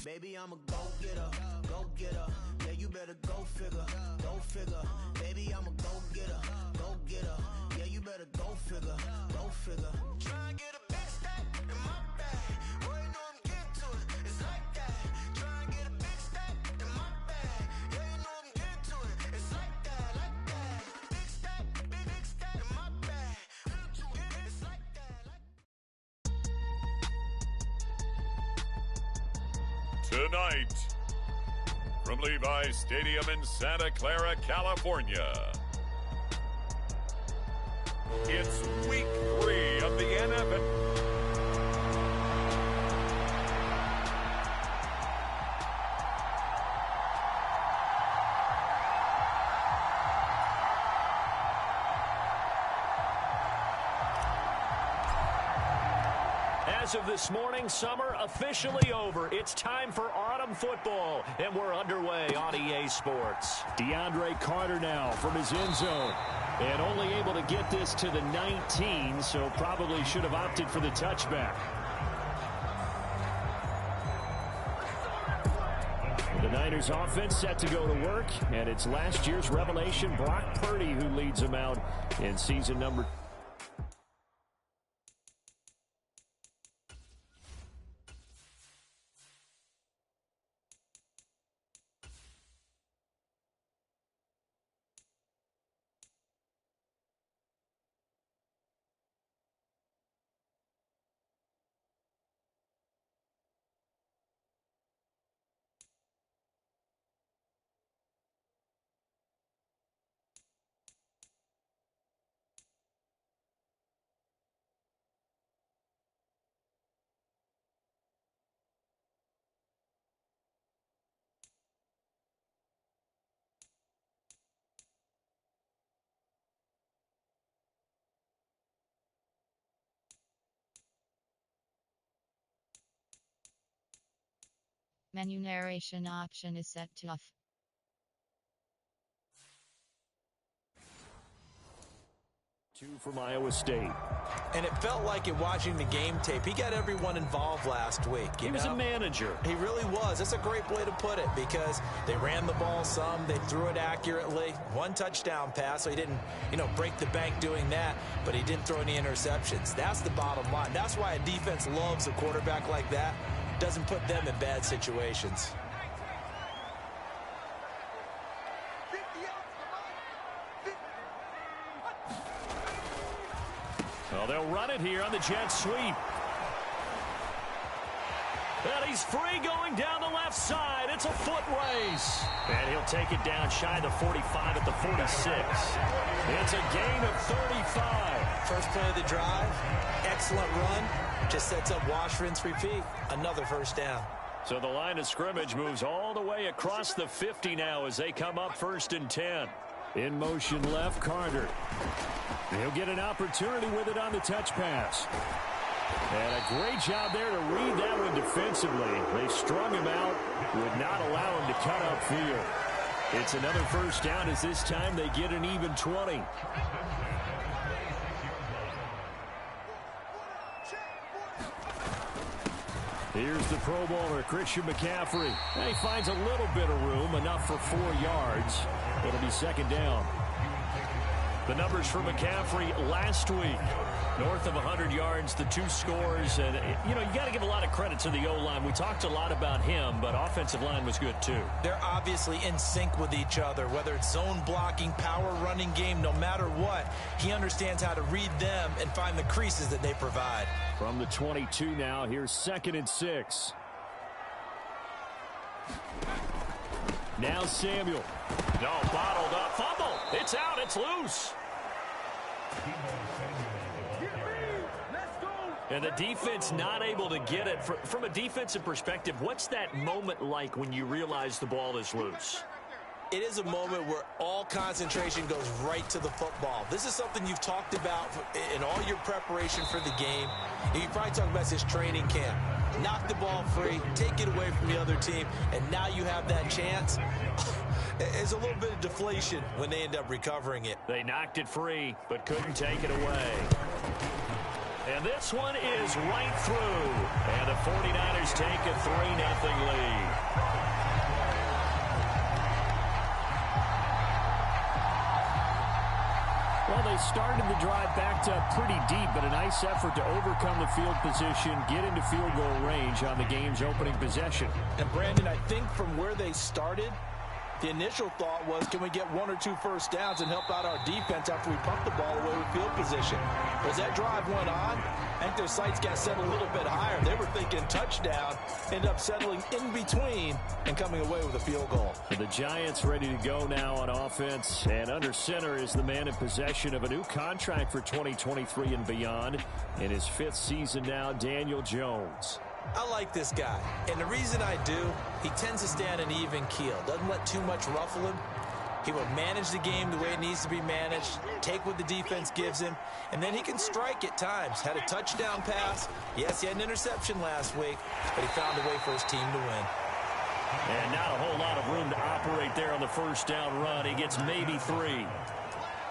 Baby, I'm a go-getter, go-getter. Yeah, you better go figure, go figure. Baby, I'm a go-getter, go-getter. Yeah, you better go figure, go figure. Try and get a big stack in my bag. Boy, you know I'm getting to it. It's like that. Try and get a big stack in my bag. Yeah, you know I'm getting to it. It's like that, like that. Big stack, big stack in my bag. It's like that, like that. Tonight, from Levi's Stadium in Santa Clara, California, it's week 3 of the NFL. As of this morning, summer officially over. It's time for autumn football, and we're underway on EA Sports. DeAndre Carter now from his end zone, and only able to get this to the 19, so probably should have opted for the touchback. The Niners offense set to go to work, and it's last year's revelation, Brock Purdy, who leads them out in season number 2. Menu narration option is set to off. Two from Iowa State. And it felt like in watching the game tape, he got everyone involved last week. He was a manager. He really was. That's a great way to put it because they ran the ball some. They threw it accurately. One touchdown pass, so he didn't, break the bank doing that, but he didn't throw any interceptions. That's the bottom line. That's why a defense loves a quarterback like that. Doesn't put them in bad situations. Well, they'll run it here on the jet sweep. And he's free going down the left side. It's a foot race. And he'll take it down shy of the 45 at the 46. It's a gain of 35. First play of the drive. Excellent run. Just sets up wash, rinse, repeat. Another first down. So the line of scrimmage moves all the way across the 50 now as they come up 1st and 10. In motion left, Carter. He'll get an opportunity with it on the touch pass. And a great job there to read that one defensively. They strung him out, would not allow him to cut upfield. It's another first down as this time they get an even 20. Here's the Pro Bowler, Christian McCaffrey. And he finds a little bit of room, enough for 4 yards. It'll be 2nd down. The numbers for McCaffrey last week. North of 100 yards, the 2 scores. And, you got to give a lot of credit to the O-line. We talked a lot about him, but offensive line was good too. They're obviously in sync with each other, whether it's zone blocking, power running game, no matter what. He understands how to read them and find the creases that they provide. From the 22 now, here's 2nd and 6. Now Samuel. No, bottled up. Fumble. It's out. It's loose. And the defense not able to get it. From a defensive perspective, what's that moment like when you realize the ball is loose? It is a moment where all concentration goes right to the football. This is something you've talked about in all your preparation for the game. And you probably talk about this training camp. Knock the ball free, take it away from the other team, and now you have that chance. There's a little bit of deflation when they end up recovering it. They knocked it free, but couldn't take it away. And this one is right through. And the 49ers take a 3-0 lead. Well, they started the drive backed up pretty deep, but a nice effort to overcome the field position, get into field goal range on the game's opening possession. And, Brandon, I think from where they started, the initial thought was, can we get 1 or 2 first downs and help out our defense after we pump the ball away with field position? But as that drive went on, I think their sights got set a little bit higher. They were thinking touchdown, ended up settling in between and coming away with a field goal. The Giants ready to go now on offense, and under center is the man in possession of a new contract for 2023 and beyond. In his 5th season now, Daniel Jones. I like this guy, and the reason I do, he tends to stay on an even keel. Doesn't let too much ruffle him. He will manage the game the way it needs to be managed, take what the defense gives him, and then he can strike at times. Had a touchdown pass. Yes, he had an interception last week, but he found a way for his team to win. And not a whole lot of room to operate there on the first down run. He gets maybe 3.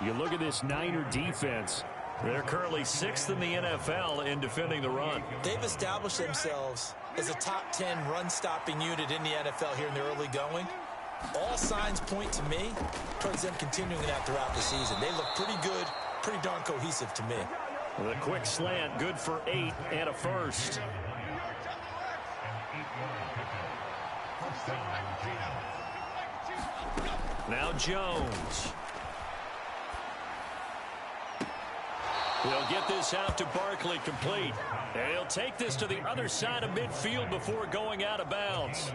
You look at this Niner defense. They're currently 6th in the NFL in defending the run. They've established themselves as a top 10 run-stopping unit in the NFL here in the early going. All signs point to me towards them continuing that throughout the season. They look pretty good, pretty darn cohesive to me. The quick slant, good for 8 and a first. Now Jones. He'll get this out to Barkley, complete. And he'll take this to the other side of midfield before going out of bounds.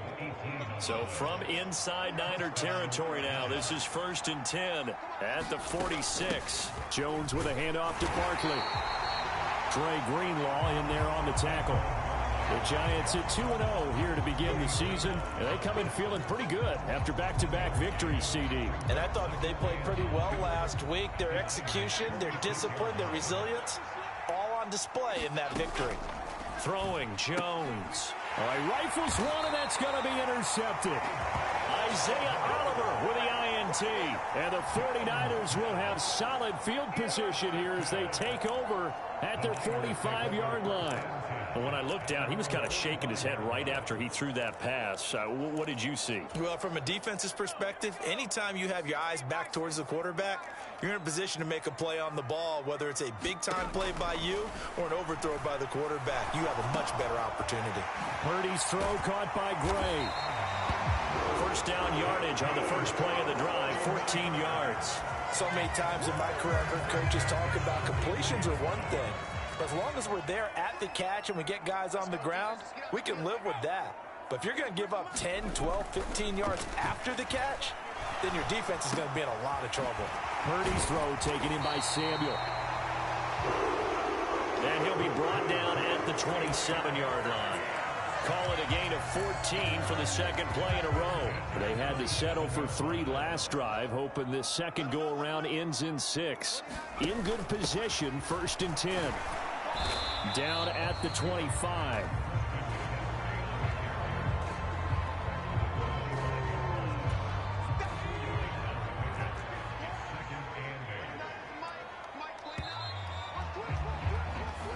So from inside Niner territory now, this is 1st and 10 at the 46. Jones with a handoff to Barkley. Dre Greenlaw in there on the tackle. The Giants at 2-0 here to begin the season. And they come in feeling pretty good after back-to-back victories, CD. And I thought that they played pretty well last week. Their execution, their discipline, their resilience, all on display in that victory. Throwing Jones. All right, rifles one, and that's going to be intercepted. Isaiah Oliver with the INT. And the 49ers will have solid field position here as they take over at their 45-yard line. When I looked down, he was kind of shaking his head right after he threw that pass. What did you see? Well, from a defense's perspective, anytime you have your eyes back towards the quarterback, you're in a position to make a play on the ball, whether it's a big-time play by you or an overthrow by the quarterback. You have a much better opportunity. Purdy's throw caught by Gray. First down yardage on the first play of the drive, 14 yards. So many times in my career, I've heard coaches talk about completions are one thing. As long as we're there at the catch and we get guys on the ground, we can live with that. But if you're going to give up 10, 12, 15 yards after the catch, then your defense is going to be in a lot of trouble. Purdy's throw taken in by Samuel. And he'll be brought down at the 27-yard line. Call it a gain of 14 for the second play in a row. They had to settle for 3 last drive, hoping this second go-around ends in 6. In good position, 1st and 10. Down at the 25.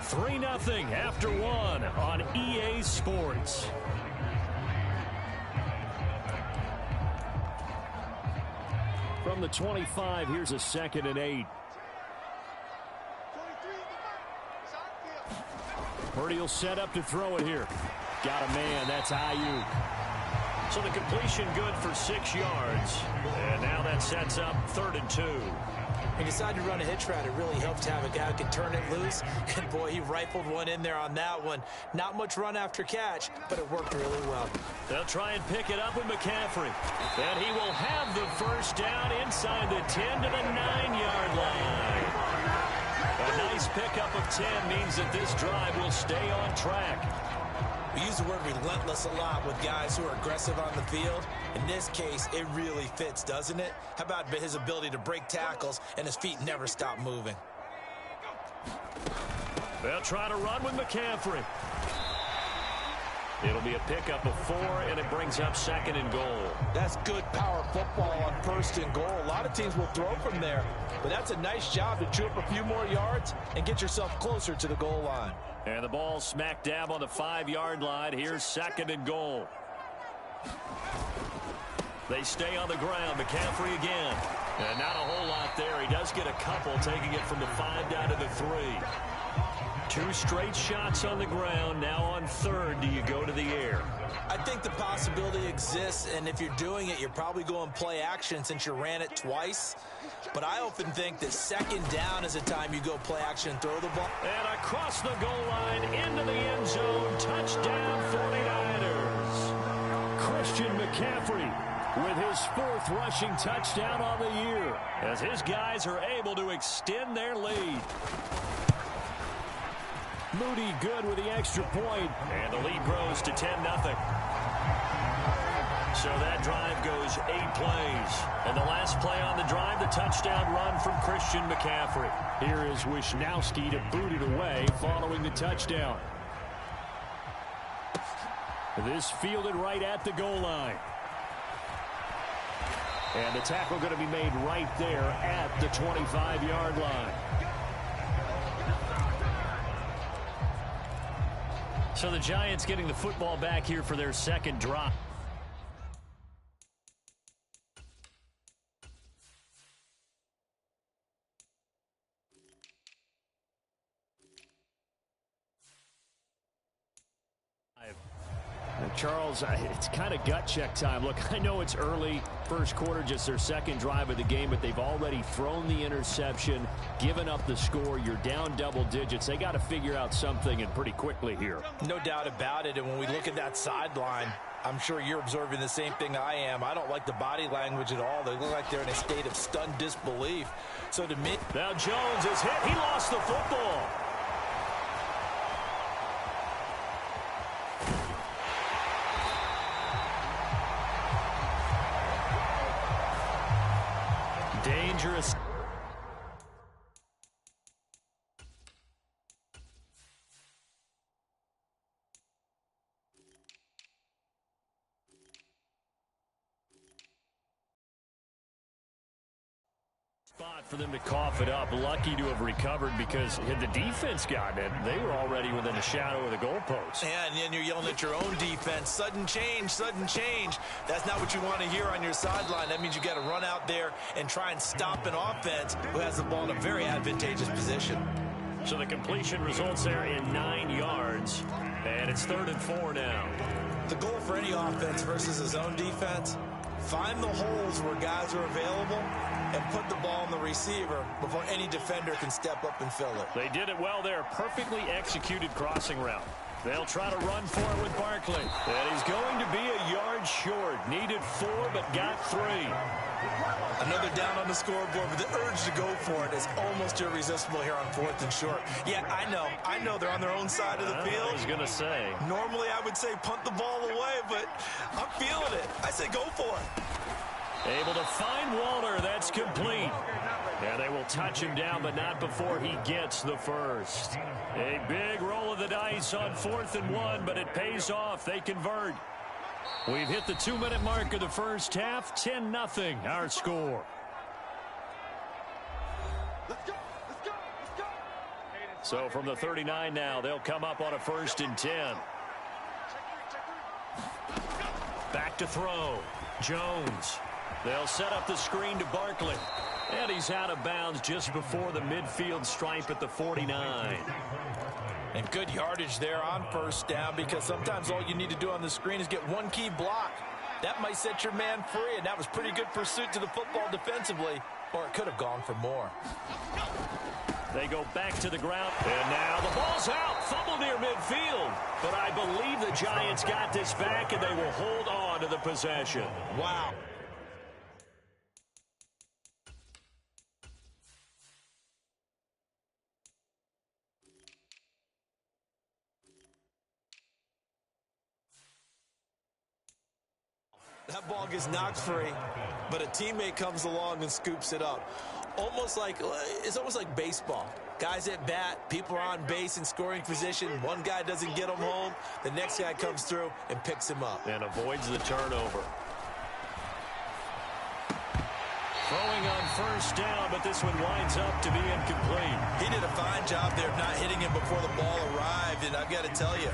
Three 0 after 1 on EA Sports. From the 25, here's a 2nd and 8. Purdy will set up to throw it here. Got a man, that's Ayuk. So the completion good for 6 yards. And now that sets up 3rd and 2. He decided to run a hitch route. It really helped to have a guy who can turn it loose. And, boy, he rifled one in there on that one. Not much run after catch, but it worked really well. They'll try and pick it up with McCaffrey. And he will have the first down inside the 10 to the 9-yard line. A nice pickup of 10 means that this drive will stay on track. We use the word relentless a lot with guys who are aggressive on the field. In this case, it really fits, doesn't it? How about his ability to break tackles and his feet never stop moving? They'll try to run with McCaffrey. It'll be a pickup of 4, and it brings up 2nd and goal. That's good power football on 1st and goal. A lot of teams will throw from there, but that's a nice job to chew up a few more yards and get yourself closer to the goal line. And the ball smack dab on the 5-yard line. Here's 2nd and goal. They stay on the ground. McCaffrey again. And not a whole lot there. He does get a couple, taking it from the 5 down to the 3. 2 straight shots on the ground. Now on 3rd, do you go to the air? I think the possibility exists, and if you're doing it, you're probably going play action since you ran it twice. But I often think that 2nd down is a time you go play action and throw the ball. And across the goal line, into the end zone. Touchdown, 49ers. Christian McCaffrey with his 4th rushing touchdown on the year, as his guys are able to extend their lead. Moody good with the extra point. And the lead grows to 10-0. So that drive goes 8 plays. And the last play on the drive, the touchdown run from Christian McCaffrey. Here is Wisnowski to boot it away following the touchdown. This fielded right at the goal line. And the tackle going to be made right there at the 25-yard line. So the Giants getting the football back here for their 2nd drop. Charles, it's kind of gut check time. Look, I know it's early, first quarter, just their 2nd drive of the game, but they've already thrown the interception, given up the score. You're down double digits. They got to figure out something, and pretty quickly here. No doubt about it, and when we look at that sideline, I'm sure you're observing the same thing I am. I don't like the body language at all. They look like they're in a state of stunned disbelief. So to me... Now Jones is hit. He lost the football. Dangerous. Spot for them to cough it up. Lucky to have recovered, because had the defense gotten it, they were already within a shadow of the goalpost. Yeah, and then you're yelling at your own defense. Sudden change, sudden change. That's not what you want to hear on your sideline. That means you got to run out there and try and stop an offense who has the ball in a very advantageous position. So the completion results there in 9 yards, and it's 3rd and 4 now. The goal for any offense versus his own defense, find the holes where guys are available and put the ball on the receiver before any defender can step up and fill it. They did it well there. Perfectly executed crossing route. They'll try to run for it with Barkley. And he's going to be a yard short. Needed 4, but got 3. Another down on the scoreboard, but the urge to go for it is almost irresistible here on 4th and short. Yeah, I know they're on their own side of the field. I was going to say. Normally I would say punt the ball away, but I'm feeling it. I say go for it. Able to find Walter. That's complete. And they will touch him down, but not before he gets the first. A big roll of the dice on 4th and 1, but it pays off. They convert. We've hit the 2-minute mark of the first half. 10-0 our score. So from the 39 now, they'll come up on a 1st and 10. Back to throw. Jones. They'll set up the screen to Barkley. And he's out of bounds just before the midfield stripe at the 49. And good yardage there on 1st down, because sometimes all you need to do on the screen is get one key block. That might set your man free, and that was pretty good pursuit to the football defensively, or it could have gone for more. They go back to the ground, and now the ball's out. Fumble near midfield. But I believe the Giants got this back, and they will hold on to the possession. Wow. That ball gets knocked free, but a teammate comes along and scoops it up. It's almost like baseball. Guys at bat, people are on base in scoring position. One guy doesn't get him home. The next guy comes through and picks him up. And avoids the turnover. Throwing on first down, but this one winds up to be incomplete. He did a fine job there of not hitting him before the ball arrived, and I've got to tell you,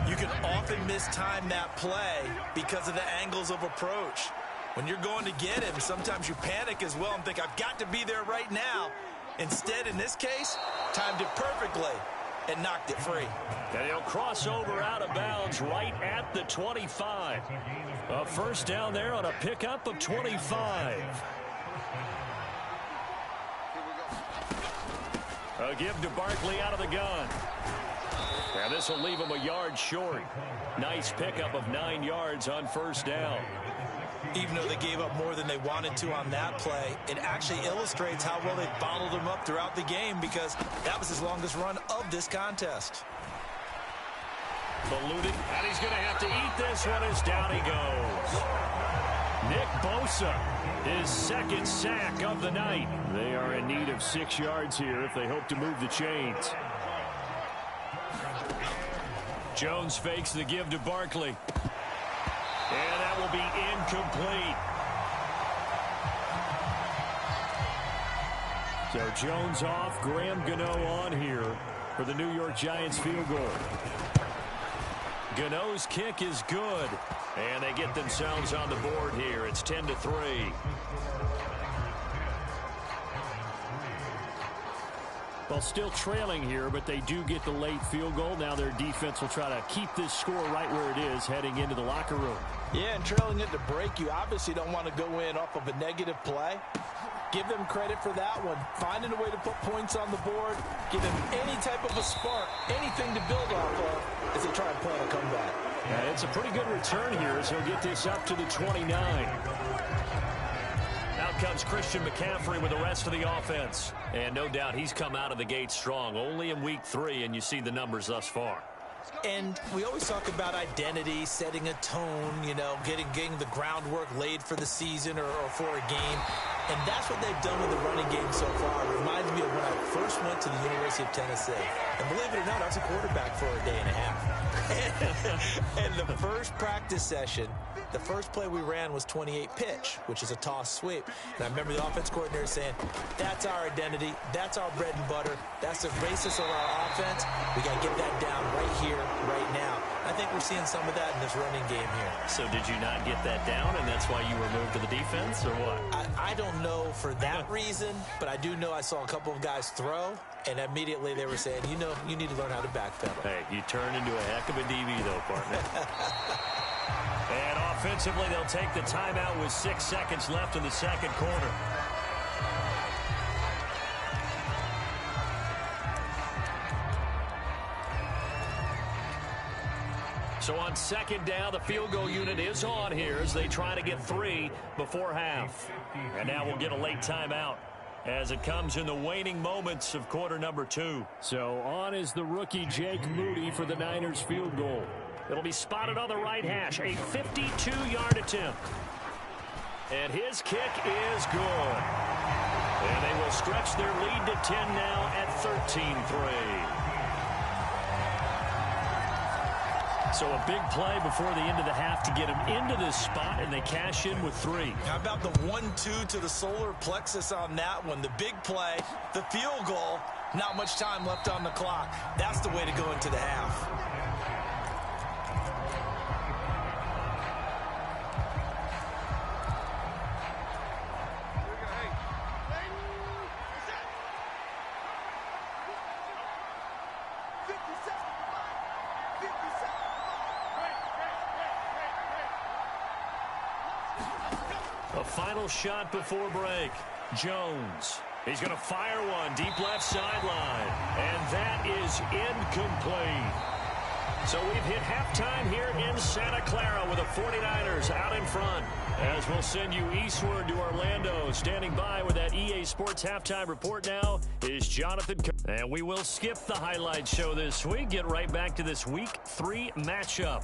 you can often mistime that play because of the angles of approach. When you're going to get him, sometimes you panic as well and think, I've got to be there right now. Instead, in this case, timed it perfectly and knocked it free. And he'll cross over out of bounds right at the 25. A first down there on a pickup of 25. A give to Barkley out of the gun. And this will leave him a yard short. Nice pickup of 9 yards on first down. Even though they gave up more than they wanted to on that play, it actually illustrates how well they bottled him up throughout the game because that was his longest run of this contest. Eluded, and he's going to have to eat this one as down he goes. Nick Bosa, his second sack of the night. They are in need of 6 yards here if they hope to move the chains. Jones fakes the give to Barkley. And that will be incomplete. So Jones off, Graham Gano on here for the New York Giants field goal. Gano's kick is good. And they get themselves on the board here. It's 10-3. Well, still trailing here, but they do get the late field goal. Now their defense will try to keep this score right where it is heading into the locker room. Yeah, and trailing at the break, you obviously don't want to go in off of a negative play. Give them credit for that one. Finding a way to put points on the board. Give them any type of a spark, anything to build off of as they try and plan a comeback. Yeah, it's a pretty good return here as he'll get this up to the 29. Out comes Christian McCaffrey with the rest of the offense. And no doubt he's come out of the gate strong. Only in week 3, and you see the numbers thus far. And we always talk about identity, setting a tone, you know, getting the groundwork laid for the season or for a game. And that's what they've done with the running game so far. It reminds me of when I first went to the University of Tennessee. And believe it or not, I was a quarterback for a day and a half. And the first practice session, the first play we ran was 28 pitch, which is a toss sweep. And I remember the offense coordinator saying, that's our identity, that's our bread and butter, that's the basis of our offense. We got to get that down right here, right now. I think we're seeing some of that in this running game here. So did you not get that down, and that's why you were moved to the defense, or what? I don't know for that reason, but I do know I saw a couple of guys throw, and immediately they were saying, you know, you need to learn how to backpedal. Hey, you turned into a heck of a DB, though, partner. And offensively, they'll take the timeout with 6 seconds left in the second quarter. So on second down, the field goal unit is on here as they try to get 3 before half. And now we'll get a late timeout as it comes in the waning moments of quarter number 2. So on is the rookie Jake Moody for the Niners field goal. It'll be spotted on the right hash, a 52-yard attempt. And his kick is good. And they will stretch their lead to 10 now at 13-3. So a big play before the end of the half to get him into this spot, and they cash in with 3. How about the 1-2 to the solar plexus on that one? The big play, the field goal, not much time left on the clock. That's the way to go into the half. A final shot before break. Jones. He's going to fire one deep left sideline. And that is incomplete. So we've hit halftime here in Santa Clara with the 49ers out in front. As we'll send you eastward to Orlando. Standing by with that EA Sports halftime report now is Jonathan. And we will skip the highlight show this week. Get right back to this week 3 matchup.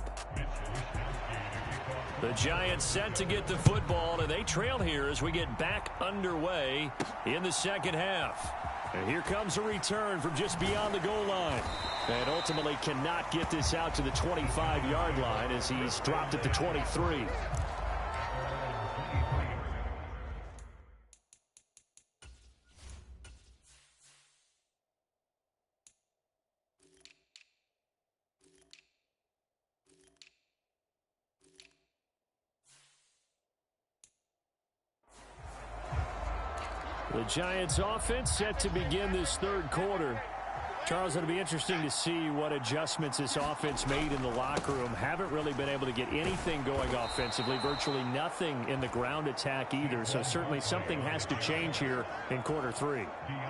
The Giants set to get the football, and they trail here as we get back underway in the second half. And here comes a return from just beyond the goal line. And ultimately cannot get this out to the 25-yard line as he's dropped at the 23. The Giants offense set to begin this third quarter. Charles, it'll be interesting to see what adjustments this offense made in the locker room. Haven't really been able to get anything going offensively, virtually nothing in the ground attack either. So certainly something has to change here in quarter three.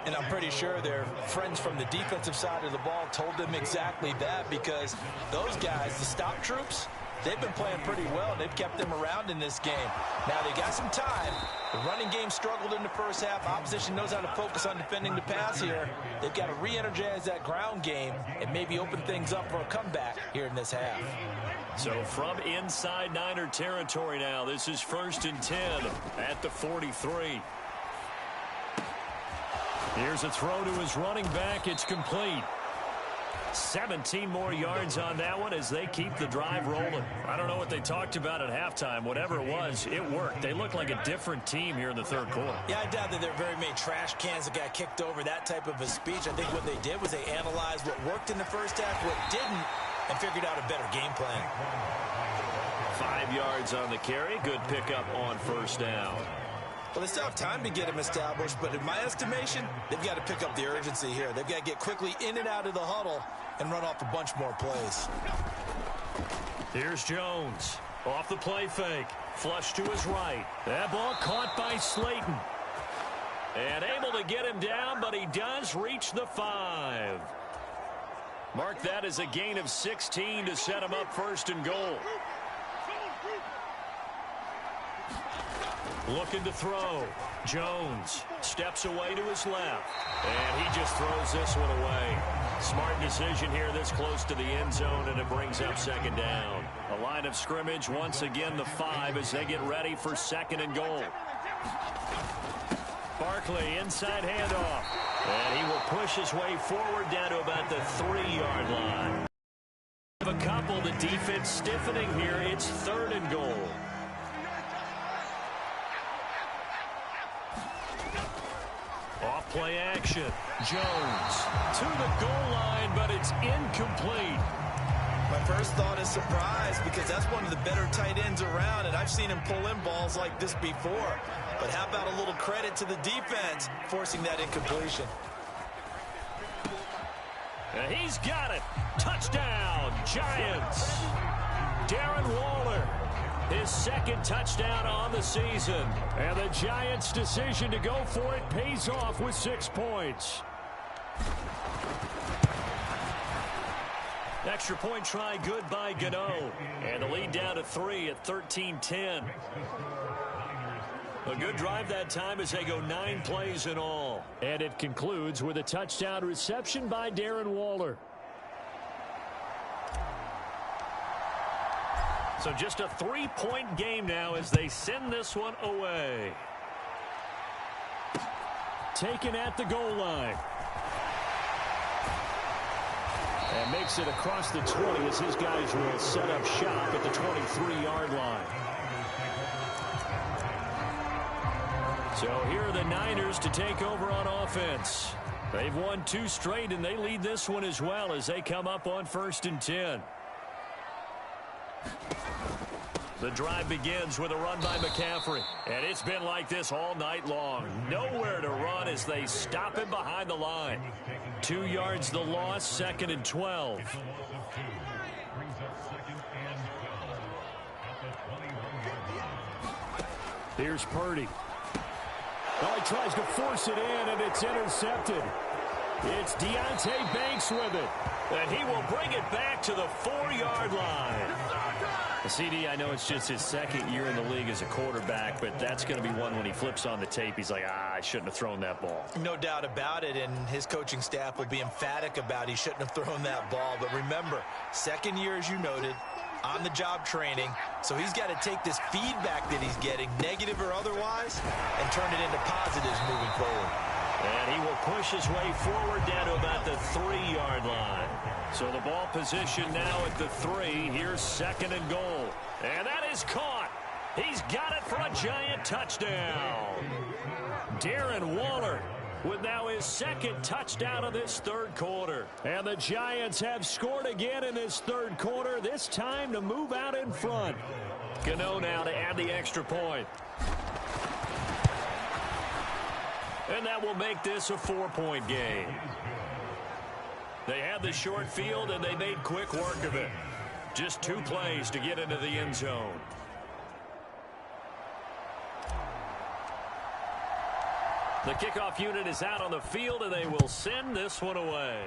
And I'm pretty sure their friends from the defensive side of the ball told them exactly that, because those guys, the stop troops, they've been playing pretty well. They've kept them around in this game. Now they got some time. The running game struggled in the first half. Opposition knows how to focus on defending the pass here. They've got to re-energize that ground game and maybe open things up for a comeback here in this half. So from inside Niner territory now, this is 1st and 10 at the 43. Here's a throw to his running back. It's complete. 17 more yards on that one as they keep the drive rolling. I don't know what they talked about at halftime. Whatever it was, it worked. They look like a different team here in the third quarter. Yeah, I doubt that there are very many trash cans that got kicked over, that type of a speech. I think what they did was they analyzed what worked in the first half, what didn't, and figured out a better game plan. 5 yards on the carry. Good pickup on first down. Well, they still have time to get him established, but in my estimation, they've got to pick up the urgency here. They've got to get quickly in and out of the huddle and run off a bunch more plays. Here's Jones. Off the play fake. Flush to his right. That ball caught by Slayton. And able to get him down, but he does reach the 5. Mark that as a gain of 16 to set him up 1st and goal. Looking to throw. Jones steps away to his left. And he just throws this one away. Smart decision here this close to the end zone, and it brings up 2nd down. A line of scrimmage, once again the 5 as they get ready for 2nd and goal. Barkley, inside handoff. And he will push his way forward down to about the 3-yard line. A couple, the defense stiffening here. It's 3rd and goal. Off play action. Jones to the goal line, but it's incomplete. My first thought is surprise, because that's one of the better tight ends around, and I've seen him pull in balls like this before. But how about a little credit to the defense forcing that incompletion? And he's got it. Touchdown, Giants. Darren Waller. His 2nd touchdown on the season. And the Giants' decision to go for it pays off with 6 points. Extra point try good by Gano. And the lead down to 3 at 13-10. A good drive that time as they go 9 plays in all. And it concludes with a touchdown reception by Darren Waller. So just a 3-point game now as they send this one away. Taken at the goal line. And makes it across the 20 as his guys will set up shop at the 23-yard line. So here are the Niners to take over on offense. They've won 2 straight, and they lead this one as well as they come up on 1st and 10. The drive begins with a run by McCaffrey. And it's been like this all night long. Nowhere to run as they stop him behind the line. 2 yards the loss, 2nd and 12. Here's Purdy. Oh, he tries to force it in, and it's intercepted. It's Deontay Banks with it. And he will bring it back to the 4-yard line. CD, I know it's just his 2nd year in the league as a quarterback, but that's going to be one when he flips on the tape. He's like, I shouldn't have thrown that ball. No doubt about it, and his coaching staff will be emphatic about he shouldn't have thrown that ball. But remember, 2nd year, as you noted, on-the-job training, so he's got to take this feedback that he's getting, negative or otherwise, and turn it into positives moving forward. And he will push his way forward down to about the 3-yard line. So the ball position now at the 3. Here's 2nd and goal. And that is caught. He's got it for a giant touchdown. Darren Waller with now his 2nd touchdown of this 3rd quarter. And the Giants have scored again in this 3rd quarter, this time to move out in front. Gano now to add the extra point. And that will make this a 4-point game. They had the short field, and they made quick work of it. Just 2 plays to get into the end zone. The kickoff unit is out on the field, and they will send this one away.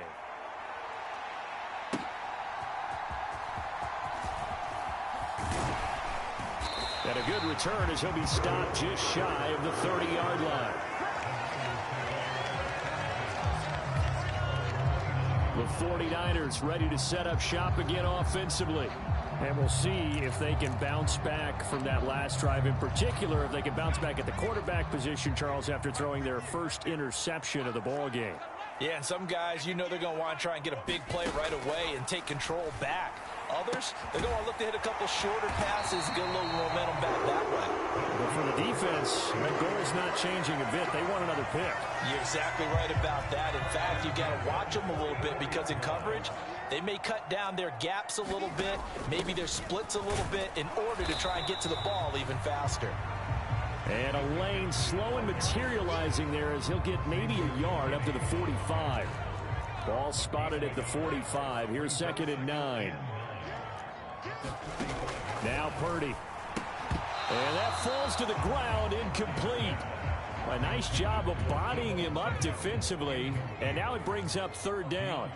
And a good return as he'll be stopped just shy of the 30-yard line. The 49ers ready to set up shop again offensively. And we'll see if they can bounce back from that last drive. In particular, if they can bounce back at the quarterback position, Charles, after throwing their first interception of the ball game. Yeah, and some guys, you know they're going to want to try and get a big play right away and take control back. Others, they're going to look to hit a couple shorter passes, get a little momentum back that way. But for the defense, that goal's not changing a bit. They want another pick. You're exactly right about that. In fact, you've got to watch them a little bit because in coverage, they may cut down their gaps a little bit, maybe their splits a little bit in order to try and get to the ball even faster. And a lane slow and materializing there as he'll get maybe a yard up to the 45. Ball spotted at the 45. Here's 2nd and 9. Now Purdy. And that falls to the ground, incomplete. A nice job of bodying him up defensively. And now it brings up 3rd down.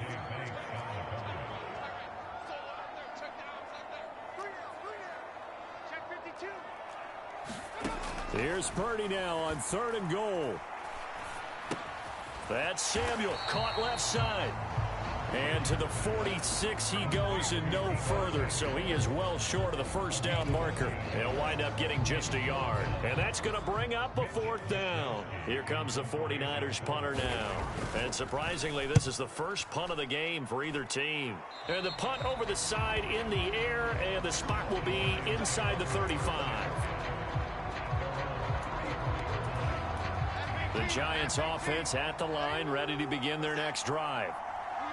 Here's Purdy now on 3rd and goal. That's Samuel, caught left side. And to the 46 he goes and no further, so he is well short of the 1st down marker. He'll wind up getting just a yard. And that's going to bring up a 4th down. Here comes the 49ers punter now. And surprisingly, this is the first punt of the game for either team. And the punt over the side in the air, and the spot will be inside the 35. The Giants offense at the line, ready to begin their next drive.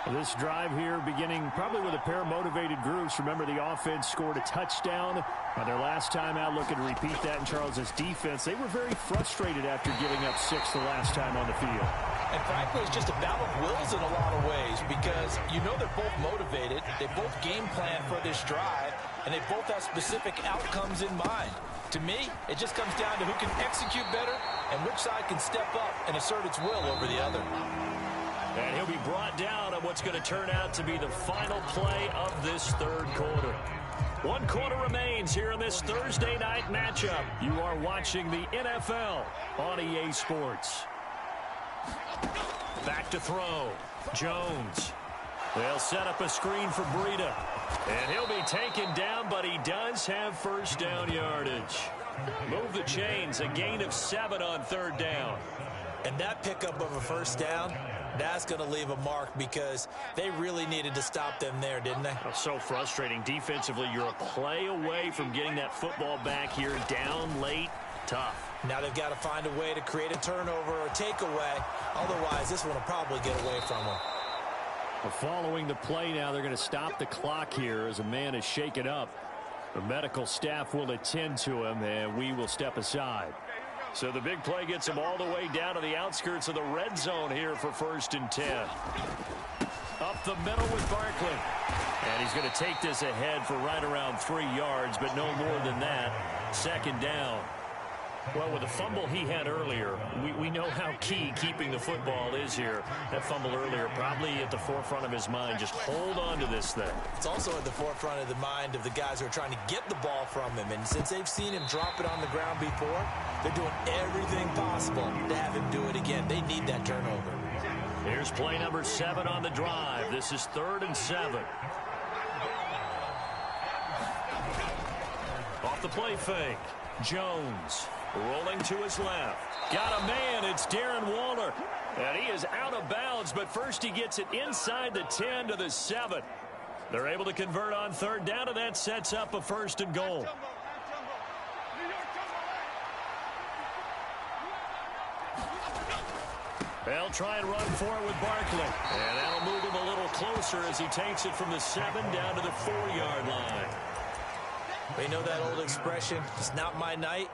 This drive here beginning probably with a pair of motivated groups. Remember, the offense scored a touchdown on their last time out. Looking to repeat that in Charles's defense. They were very frustrated after giving up 6 the last time on the field. And frankly, it's just a battle of wills in a lot of ways because you know they're both motivated. They both game plan for this drive, and they both have specific outcomes in mind. To me, it just comes down to who can execute better and which side can step up and assert its will over the other. And he'll be brought down on what's going to turn out to be the final play of this 3rd quarter. 1 quarter remains here in this Thursday night matchup. You are watching the NFL on EA Sports. Back to throw. Jones. They'll set up a screen for Breida. And he'll be taken down, but he does have 1st down yardage. Move the chains, a gain of 7 on 3rd down. And that pickup of a 1st down, that's going to leave a mark because they really needed to stop them there, didn't they? So frustrating. Defensively, you're a play away from getting that football back here. Down late, tough. Now they've got to find a way to create a turnover or takeaway. Otherwise, this one will probably get away from them. Following the play now, they're going to stop the clock here as a man is shaken up. The medical staff will attend to him, and we will step aside. So the big play gets him all the way down to the outskirts of the red zone here for 1st and 10. Up the middle with Barkley. And he's going to take this ahead for right around 3 yards, but no more than that. 2nd down. Well, with the fumble he had earlier, we know how key keeping the football is here. That fumble earlier probably at the forefront of his mind. Just hold on to this thing. It's also at the forefront of the mind of the guys who are trying to get the ball from him. And since they've seen him drop it on the ground before, they're doing everything possible to have him do it again. They need that turnover. Here's play number 7 on the drive. This is 3rd and 7. off the play fake. Jones rolling to his left. Got a man. It's Darren Waller. And he is out of bounds, but first he gets it inside the 10 to the 7. They're able to convert on third down, and that sets up a 1st and goal. They'll try and run for it with Barkley. And that'll move him a little closer as he takes it from the 7 down to the 4-yard line. We know that old expression, it's not my night.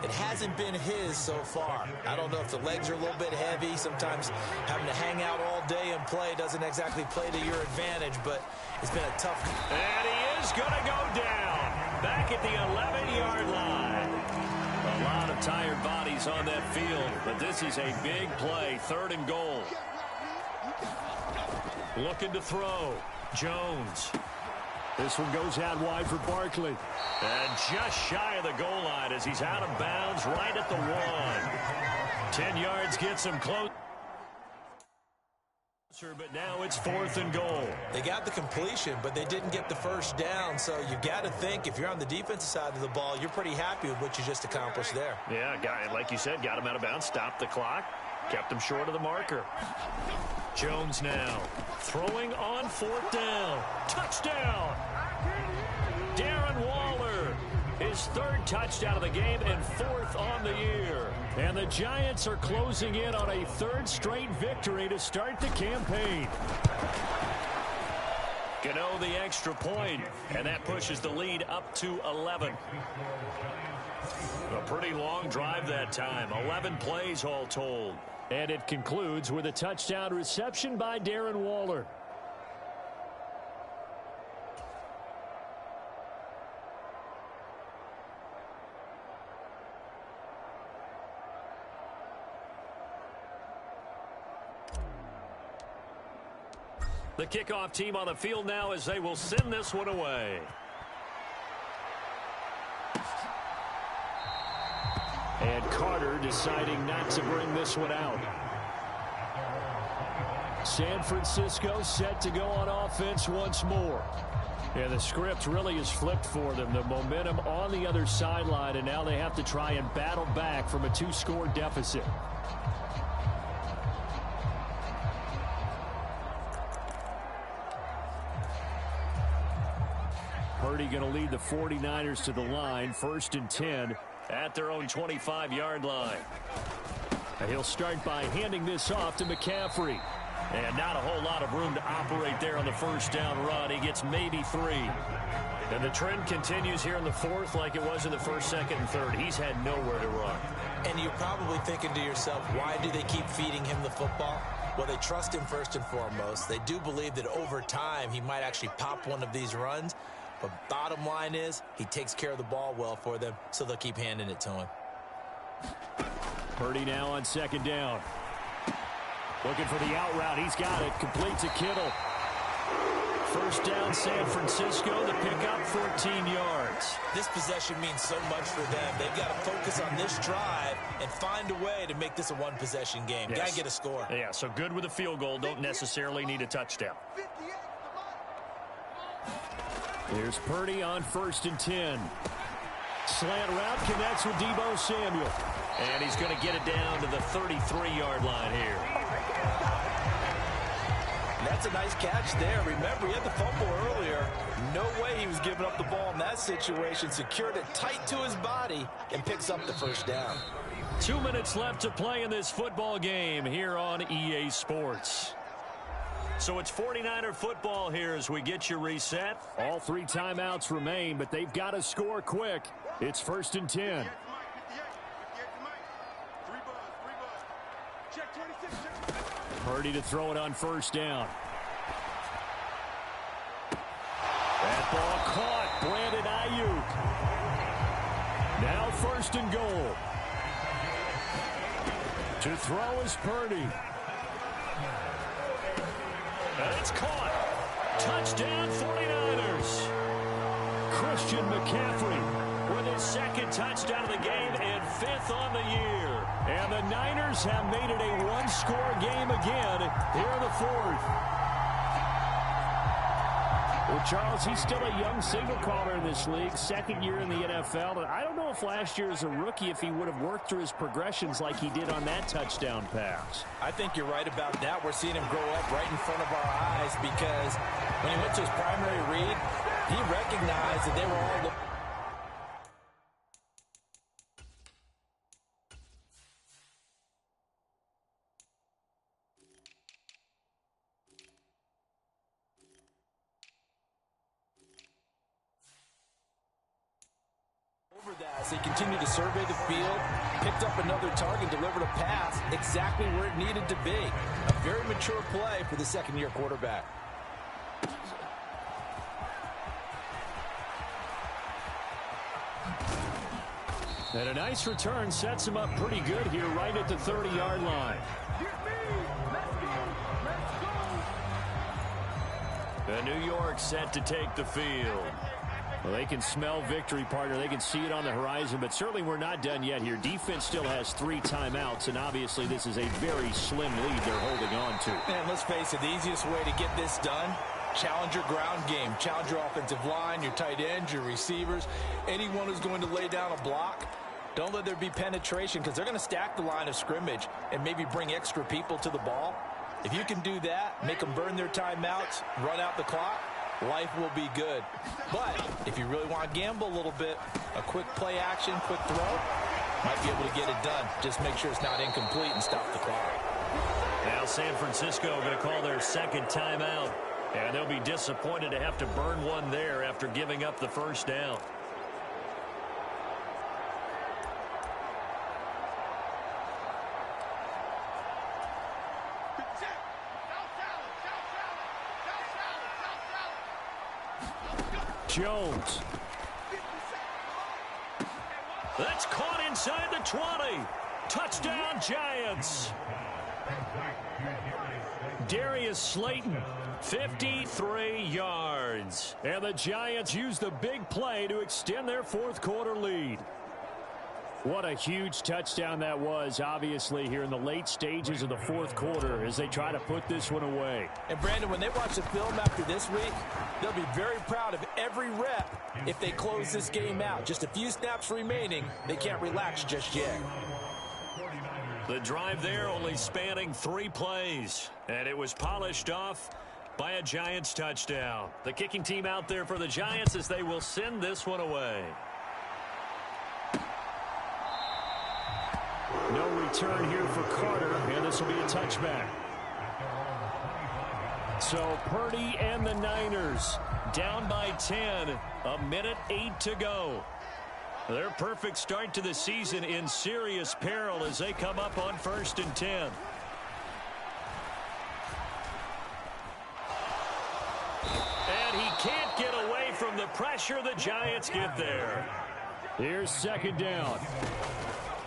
It hasn't been his so far. I don't know if the legs are a little bit heavy. Sometimes having to hang out all day and play doesn't exactly play to your advantage, but it's been a tough... And he is going to go down. Back at the 11-yard line. A lot of tired bodies on that field, but this is a big play. 3rd and goal. Looking to throw. Jones. This one goes out wide for Barkley. And just shy of the goal line as he's out of bounds right at the 1. 10 yards gets him close. But now it's 4th and goal. They got the completion, but they didn't get the first down. So you got to think if you're on the defensive side of the ball, you're pretty happy with what you just accomplished there. Yeah, like you said, got him out of bounds, stopped the clock, kept him short of the marker. Jones now throwing on 4th down. Touchdown! Darren Waller, his 3rd touchdown of the game and 4th on the year. And the Giants are closing in on a 3rd straight victory to start the campaign. Gano the extra point, and that pushes the lead up to 11. A pretty long drive that time, 11 plays all told. And it concludes with a touchdown reception by Darren Waller. The kickoff team on the field now as they will send this one away. And Carter deciding not to bring this one out. San Francisco set to go on offense once more. And the script really is flipped for them. The momentum on the other sideline, and now they have to try and battle back from a 2-score deficit. Purdy going to lead the 49ers to the line, 1st and 10 at their own 25-yard line. And he'll start by handing this off to McCaffrey. And not a whole lot of room to operate there on the 1st down run. He gets maybe 3. And the trend continues here in the 4th like it was in the 1st, 2nd, and 3rd. He's had nowhere to run. And you're probably thinking to yourself, why do they keep feeding him the football? Well, they trust him first and foremost. They do believe that over time he might actually pop one of these runs. But bottom line is, he takes care of the ball well for them, so they'll keep handing it to him. Purdy now on 2nd down. Looking for the out route. He's got it. Complete to Kittle. 1st down, San Francisco. The pickup, 14 yards. This possession means so much for them. They've got to focus on this drive and find a way to make this a one-possession game. Yes. Got to get a score. Yeah, so good with a field goal. Don't necessarily need a touchdown. Here's Purdy on 1st and 10. Slant route connects with Deebo Samuel. And he's going to get it down to the 33-yard line here. That's a nice catch there. Remember, he had the fumble earlier. No way he was giving up the ball in that situation. Secured it tight to his body and picks up the 1st down. 2 minutes left to play in this football game here on EA Sports. So it's 49er football here as we get you reset. All 3 timeouts remain, but they've got to score quick. It's 1st and 10. Purdy to throw it on 1st down. That ball caught. Brandon Ayuk. Now 1st and goal. To throw is Purdy. And it's caught. Touchdown 49ers. Christian McCaffrey with his 2nd touchdown of the game and 5th on the year. And the Niners have made it a 1-score game again here in the 4th. Well, Charles, he's still a young signal caller in this league, second year in the NFL. And I don't know if last year as a rookie, if he would have worked through his progressions like he did on that touchdown pass. I think you're right about that. We're seeing him grow up right in front of our eyes because when he went to his primary read, he recognized that they were all looking. Over that as they continue to survey the field, picked up another target, delivered a pass exactly where it needed to be. A very mature play for the second-year quarterback. And a nice return sets him up pretty good here right at the 30-yard line. And New York set to take the field. Well, they can smell victory, partner. They can see it on the horizon, but certainly we're not done yet here. Defense still has 3 timeouts, and obviously this is a very slim lead they're holding on to. And let's face it, the easiest way to get this done, challenge your ground game. Challenge your offensive line, your tight ends, your receivers. Anyone who's going to lay down a block, don't let there be penetration because they're going to stack the line of scrimmage and maybe bring extra people to the ball. If you can do that, make them burn their timeouts, run out the clock, life will be good. But if you really want to gamble a little bit, a quick play action, quick throw, might be able to get it done. Just make sure it's not incomplete and stop the clock. Now San Francisco going to call their second timeout. And they'll be disappointed to have to burn one there after giving up the first down. Jones. That's caught inside the 20. Touchdown, Giants. Darius Slayton, 53 yards. And the Giants use the big play to extend their fourth quarter lead. What a huge touchdown that was, obviously, here in the late stages of the fourth quarter as they try to put this one away. And, Brandon, when they watch the film after this week, they'll be very proud of every rep if they close this game out. Just a few snaps remaining. They can't relax just yet. The drive there only spanning 3 plays, and it was polished off by a Giants touchdown. The kicking team out there for the Giants as they will send this one away. No return here for Carter, and this will be a touchback. So Purdy and the Niners down by 10, a minute 8 to go. Their perfect start to the season in serious peril as they come up on 1st and 10. And he can't get away from the pressure the Giants get there. Here's 2nd down.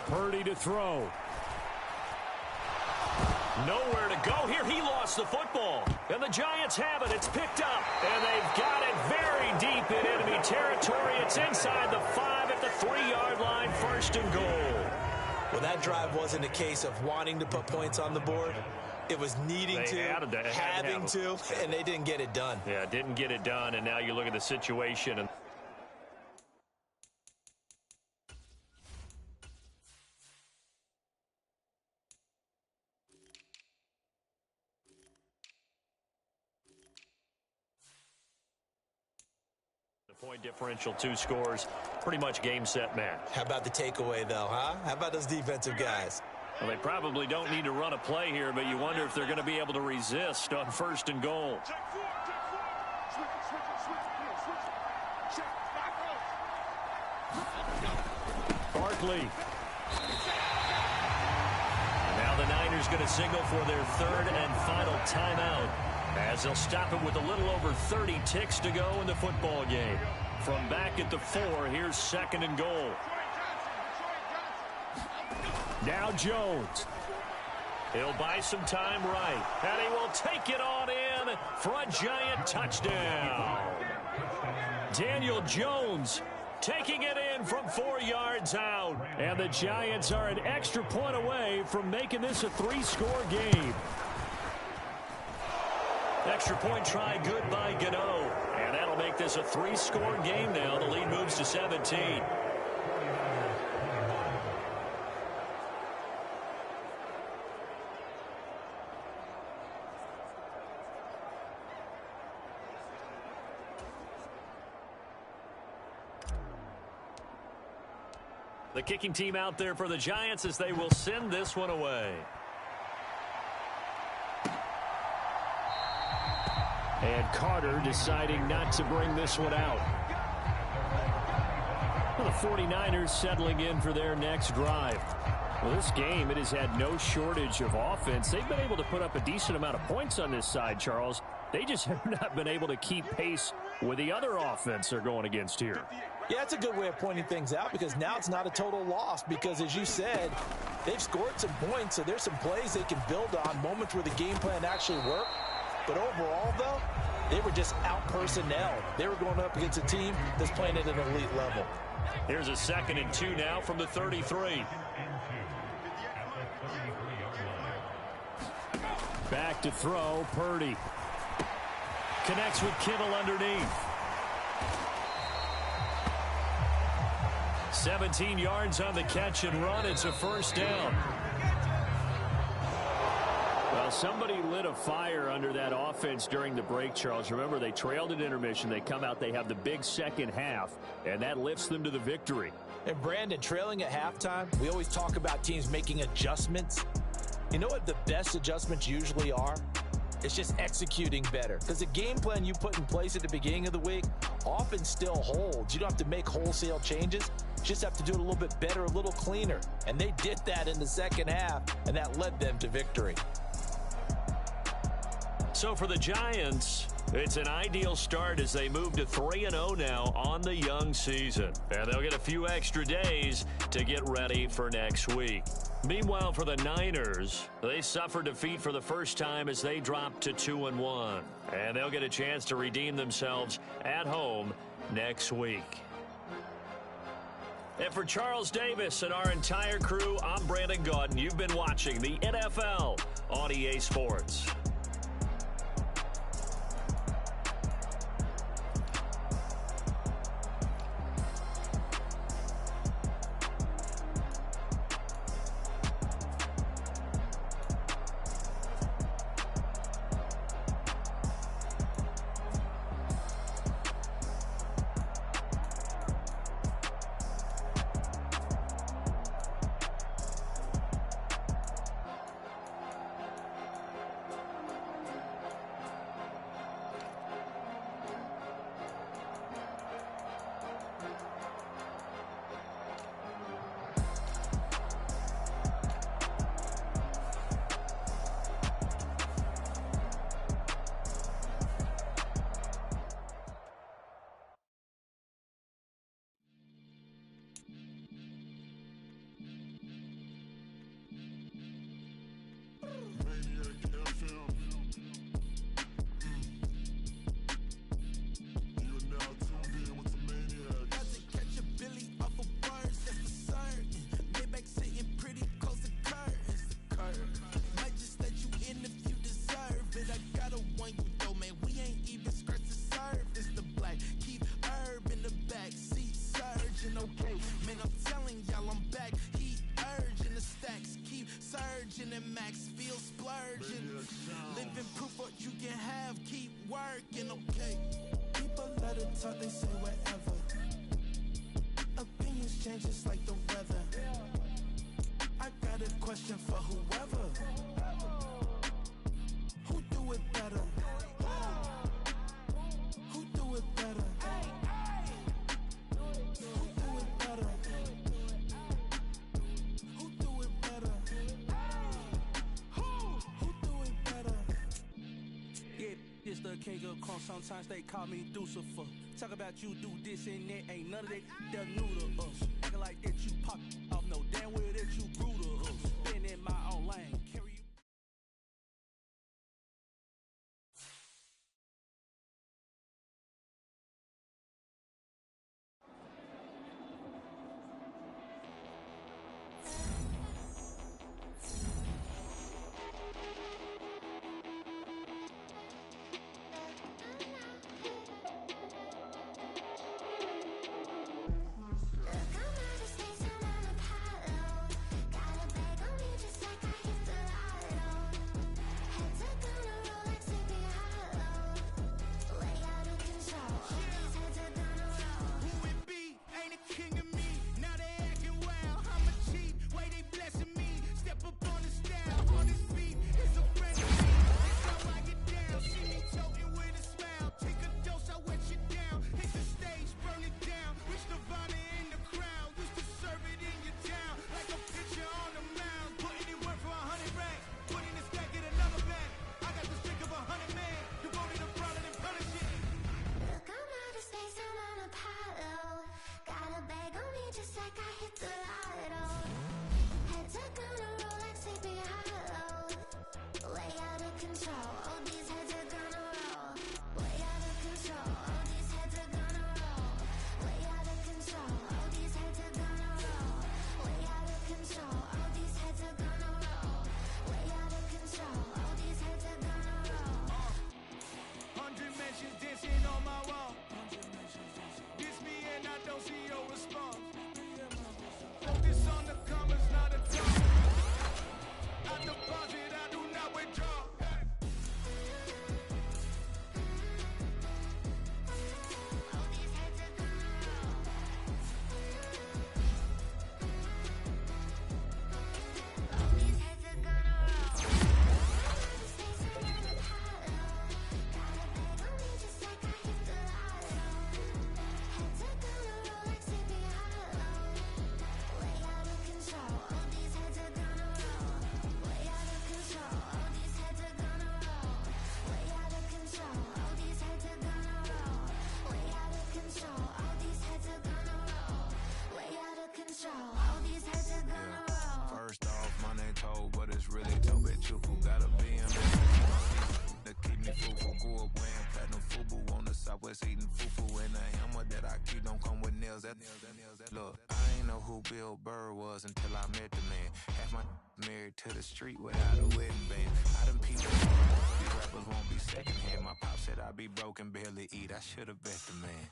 Purdy to throw. Nowhere to go here. He lost the football. And the Giants have it. It's picked up. And they've got it very deep in enemy territory. It's inside the 5 at the 3-yard line. 1st and goal. Well, that drive wasn't a case of wanting to put points on the board. It was needing to, having to, and they didn't get it done. Yeah, didn't get it done. And now you look at the situation and point differential, 2 scores, pretty much game, set, match. How about the takeaway, though, huh? How about those defensive guys? Well, they probably don't need to run a play here, but you wonder if they're going to be able to resist on 1st and goal. Barkley. Now the Niners going to signal for their 3rd and final timeout, as they'll stop it with a little over 30 ticks to go in the football game. From back at the 4, here's 2nd and goal. Now Jones. He'll buy some time right, and he will take it on in for a Giant touchdown. Daniel Jones taking it in from 4 yards out. And the Giants are an extra point away from making this a 3-score game. Extra point try good by Gano. And that'll make this a 3-score game now. The lead moves to 17. The kicking team out there for the Giants as they will send this one away. And Carter deciding not to bring this one out. Well, the 49ers settling in for their next drive. Well, this game, it has had no shortage of offense. They've been able to put up a decent amount of points on this side, Charles. They just have not been able to keep pace with the other offense they're going against here. Yeah, that's a good way of pointing things out because now it's not a total loss because, as you said, they've scored some points, so there's some plays they can build on, moments where the game plan actually worked. But overall, though, they were just out-personnel. They were going up against a team that's playing at an elite level. Here's a 2nd and 2 now from the 33. Back to throw, Purdy. Connects with Kittle underneath. 17 yards on the catch and run. It's a first down. Well, somebody lit a fire under that offense during the break, Charles. Remember, they trailed at intermission. They come out, they have the big second half, and that lifts them to the victory. And, Brandon, trailing at halftime, we always talk about teams making adjustments. You know what the best adjustments usually are? It's just executing better. Because the game plan you put in place at the beginning of the week often still holds. You don't have to make wholesale changes. You just have to do it a little bit better, a little cleaner. And they did that in the second half, and that led them to victory. So for the Giants, it's an ideal start as they move to 3-0 now on the young season. And they'll get a few extra days to get ready for next week. Meanwhile, for the Niners, they suffered defeat for the first time as they dropped to 2-1. And they'll get a chance to redeem themselves at home next week. And for Charles Davis and our entire crew, I'm Brandon Gaudin. You've been watching the NFL on EA Sports. They say whatever. Opinions change just like the weather. I got a question for whoever. Who do it better? Who do it better? Who do it better? Who do it better? Who do it better? Yeah, it's the king of crunk. Sometimes they call me Lucifer. Talk about you do this and that, ain't none of that, they're new to us. Acting like that you pop off, no damn well that you grew to us. Been in my own lane, carry you. control. All these heads are gonna roll. Way out of control. All these heads are gonna roll. Way out of control. All these heads are gonna roll. Way out of control. All these heads are gonna roll. Way out of control. All these heads are gonna roll. 100 mentions dancing on my wall. Diss me and I don't see your response. Focus on the commas, not a drum. I deposit, I do not withdraw. All these heads are gonna roll. All these heads are gonna roll. Space around the hollow. Got a bag on me just like I hit the lotto. Heads are gonna roll like Sleepy Hollow. Way out of control. All these heads are gonna roll. Way out of control. All these heads are gonna roll. Way out of control. All these heads are gonna roll. Way out of control. All these heads are gonna roll. Way out of control. All these heads are gonna roll. First off, my name Toad, but it's really Tobe Chuku. Gotta be in to keep me fufu. Grew up wearing platinum fubu on the southwest eating fufu. And the hammer that I keep don't come with nails. Look, I ain't know who Bill Burr was until I met the man. Half my married to the street without a wedding band. I done peeped these rappers won't be secondhand. My pop said I be broken, barely eat. I should've bet the man.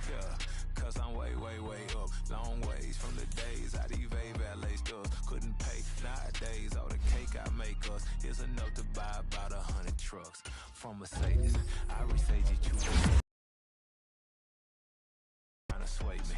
Yeah, cause I'm way, way, way up. Long ways from the days I these valet stuff couldn't pay. Nowadays, all the cake I make us is enough to buy about 100 trucks. From Mercedes, I resage it, you trying to sway me,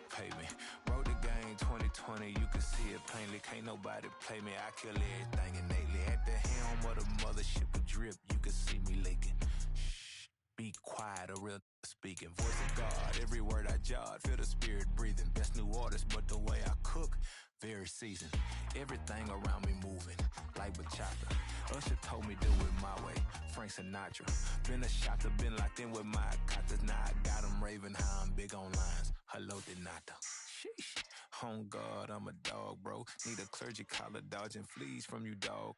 pay me. Wrote the game 2020, you can see it plainly. Can't nobody play me, I kill everything innately. At the helm of the mothership of drip, you can see me leaking. Shh, be quiet, a real speaking. Voice of God, every word I jot, feel the spirit breathing. Best new artist, but the way I cook, very seasoned. Everything around me moving, like bachata. Usher told me do it my way, Frank Sinatra. Been a shotter, been locked in with my cotters. Now I got them raving how I'm big on lines. Hello, Denata. Sheesh. On God, I'm a dog, bro. Need a clergy collar, dodging fleas from you, dog.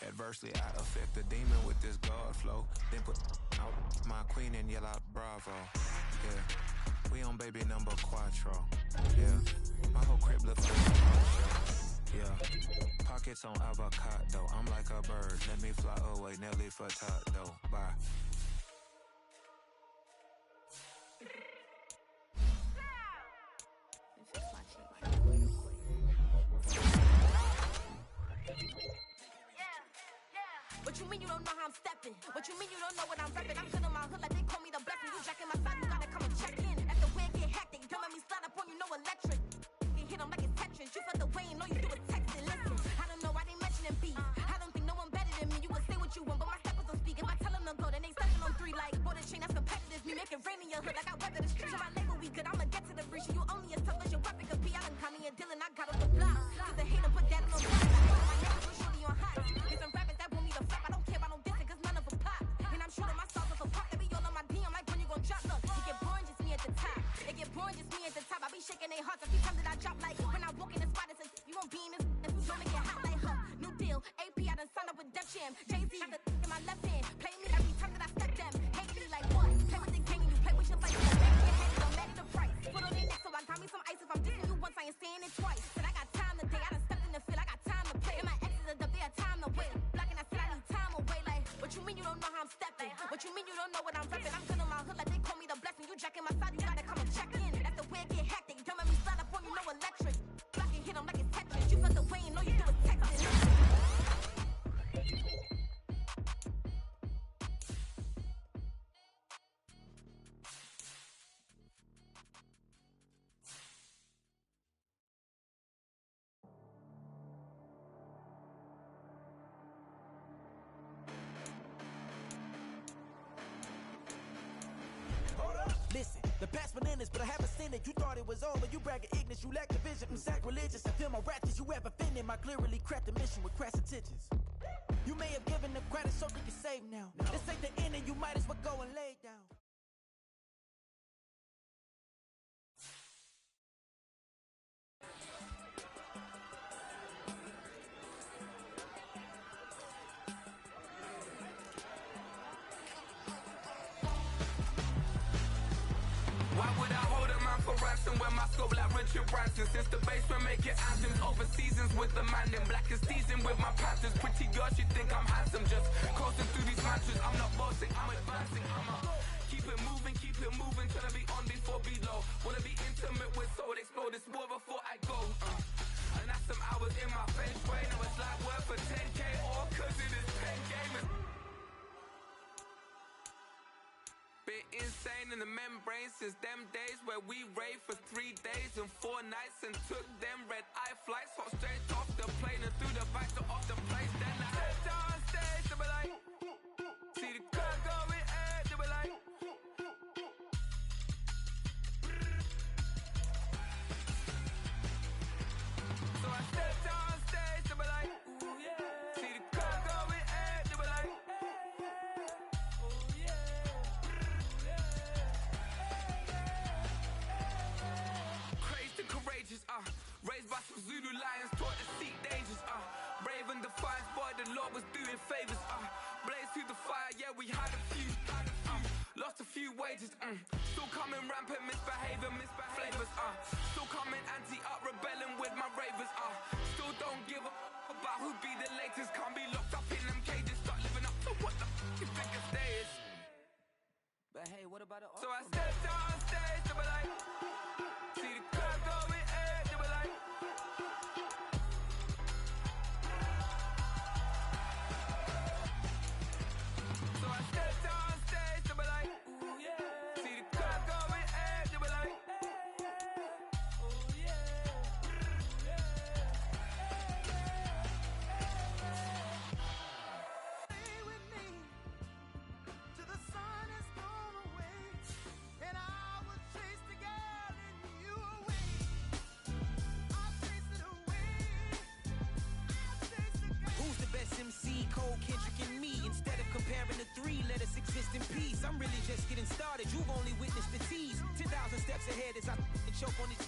Adversely, I affect the demon with this God flow. Then put out my queen and yell out bravo. Yeah, we on baby number quattro. Yeah, my whole crib look like a talk show. Yeah, pockets on avocado. I'm like a bird. Let me fly away, Nelly Furtado. Bye. What you mean you don't know how I'm stepping? What you mean you don't know what I'm repping? I'm feeling my hood like they call me the blessing. You jacking my side, you gotta come and check in. At the way get hectic, don't let me slide up on you, no electric. You hit them like it's Tetris. You felt the way and all you do is text it. Listen, I don't know why they mentioning beef. I don't think no one better than me. You can say what you want, but my steppers don't speak. If I tell them to go, then they stepping on 3 like border chain. That's competitive. Me making rain in your hood like I weather the streets. So my label we good. I'ma get to the breach. You only as tough as your weapon could be. I done caught me a Dylan. I got off the block. Cause the hater put that on the block. My niggas was shorty on hot. Get some rappers that want me to flop. I don't care about no dissing cause none of them pop. And I'm shooting my stars off a pop. They be all on my DM like when you gon' drop. Look, it get boring just me at the top. It get boring just me at the top. I be shaking their hearts every time that I drop. Like when I walk in the spot, it says you won't be in this. Don't make it hot like her. New deal. AP, I done signed up with Def Jam. Jay-Z got the in my left hand. Play me every time that I step them. Hate me like what? Play with the gang and you play with your fight. Back in your head, don't matter the price. Put on their neck, so I got me some ice. If I'm dissing you once, I ain't saying it twice. Said I got time today. I done stepped in the field. I got time to play. And my exes are up there, time to wait. Blocking, I said I need time away. Like, what you mean you don't know how I'm stepping? What you mean you don't know what I'm repping? I'm good on my hood like they call me the blessing. You jacking my side, you gotta come and check in. That's the way it get hectic. Don't let me slide up on you, no electric. Blocking, hit them like it's Tetris. You felt the way and all you do is text it. Listen, the past bananas, but I haven't seen it. You thought it was over, you bragging ignorance, you lack the vision. I'm sacrilegious, I feel my ratchets, you have offended. My clearly cracked the mission with crass intentions. You may have given them credit so they can save now. This ain't the end and you might as well go and lay down. dope like Richard Branson. Since the basement making anthems over seasons with the man in black is teasing with my Panthers. Pretty girl, she think I'm handsome. Just coasting through these mantras. I'm not bossing, I'm advancing. Keep it moving till I be on before below. Wanna be intimate with soul, explore this war before I go. And that's some hours in my feng shui. Now it's like work for 10K all cause it is pen gaming. Been insane in the membrane since them days where we raved for 3 days and 4 nights and took them red eye flights. Hot straight off the plane and through the back to off the place. Then I head down stage to be like, see the crowd going air to be like. So I stepped on stage to be like, ooh yeah. See the crowd going air to be like, ooh yeah. Crazed and courageous, raised by some Zulu lions, taught to seek dangers, brave and defiant, boy, the Lord was doing favors, blaze through the fire, yeah, we had a few, lost a few wages, still coming rampant, misbehaving, flavors, still coming anti-up, rebelling with my ravers, still don't give a about who be the latest, can't be locked up in them cages, start living up to what the you think a day is. But hey, what about the So I stepped on stage to be like, see the crowd going air to be like. So I stepped on stage to be like, ooh yeah. See the crowd going air to be like, ooh yeah. Stay with me till the sun has gone away, and I will chase the girl in you away. I'll chase it away. I'll chase the girl. Who's the best MC? Cole, Kendrick, and me. Instead of comparing the three, let us exist in peace. I'm really just getting started. You've only witnessed the tease. 10,000 steps ahead as I choke on it.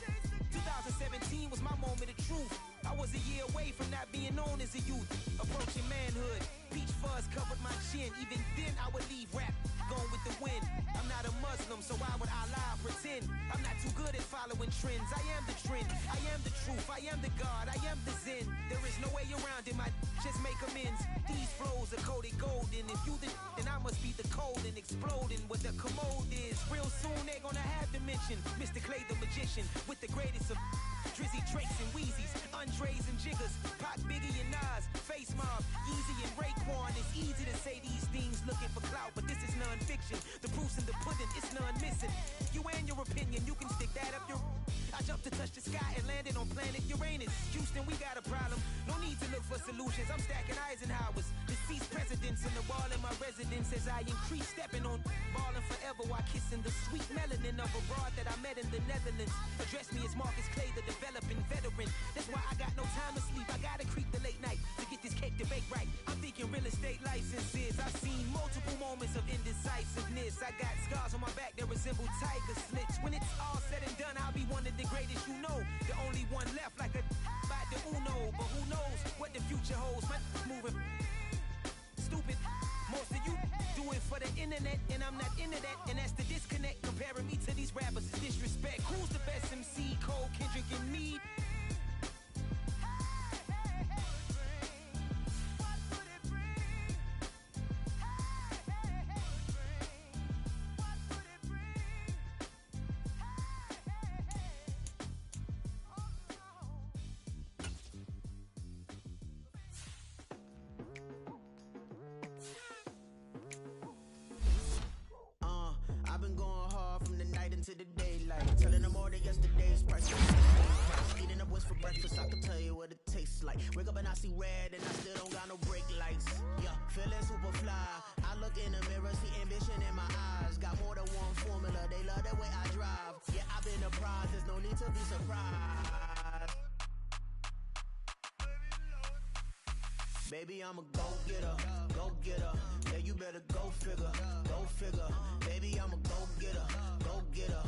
2017 was my moment of truth. I was a year away from not being known as a youth. Approaching manhood. Peach fuzz covered my chin. Even then I would leave rap going with the wind. I'm not a Muslim, so why would I lie or pretend? I'm not too good at following trends. I am the trend. I am the truth. I am the God. I am the Zen. There is no way around it. My just make amends. These flows are coated golden. If you the then I must be the cold and exploding what the commode is. Real soon they're gonna have to mention Mr. Clay the magician with the greatest of Drizzy, Drakes, and Wheezies, Andres and Jiggers, Pac, Biggie, and Nas, Face Mob, Yeezy, and Raekwon. It's easy to say these things looking for clout, but this is non-fiction. The proof's in the pudding, it's none missing. You and your opinion, you can stick that up your... I jumped to touch the sky and landed on planet Uranus. Houston, we got a problem. No need to look for solutions. I'm stacking Eisenhowers. Deceased presidents in the wall in my residence as I increase stepping on ballin' forever while kissing the sweet melanin of a broad that I met in the Netherlands. Address me as Marcus Clay, the developing veteran. That's why I got no time to sleep. I gotta creep the late night to get this cake to bake right. I'm thinking real estate licenses. I've seen multiple moments of indecisiveness. I got scars on my back that resemble tiger slits. When it's all said and done, I'll be one of the greatest you know. The only one left like a by the Uno. But who knows what the future holds. My moving stupid. Most of you do it for the internet, and I'm not into that. And that's the disconnect. Comparing me to these rappers is disrespect. Who's the best MC? Cole, Kendrick, and me. I've been going hard from the night into the daylight, telling them all that yesterday's price. Eating up what's for breakfast, I can tell you what it tastes like. Wake up and I see red and I still don't got no brake lights. Yeah, feeling super fly. I look in the mirror, see ambition in my eyes. Got more than one formula, they love the way I drive. Yeah, I've been a prize, there's no need to be surprised. Baby, I'm a go-getter, go-getter. Yeah, you better go figure, go figure. Baby, I'm a go-getter, go-getter.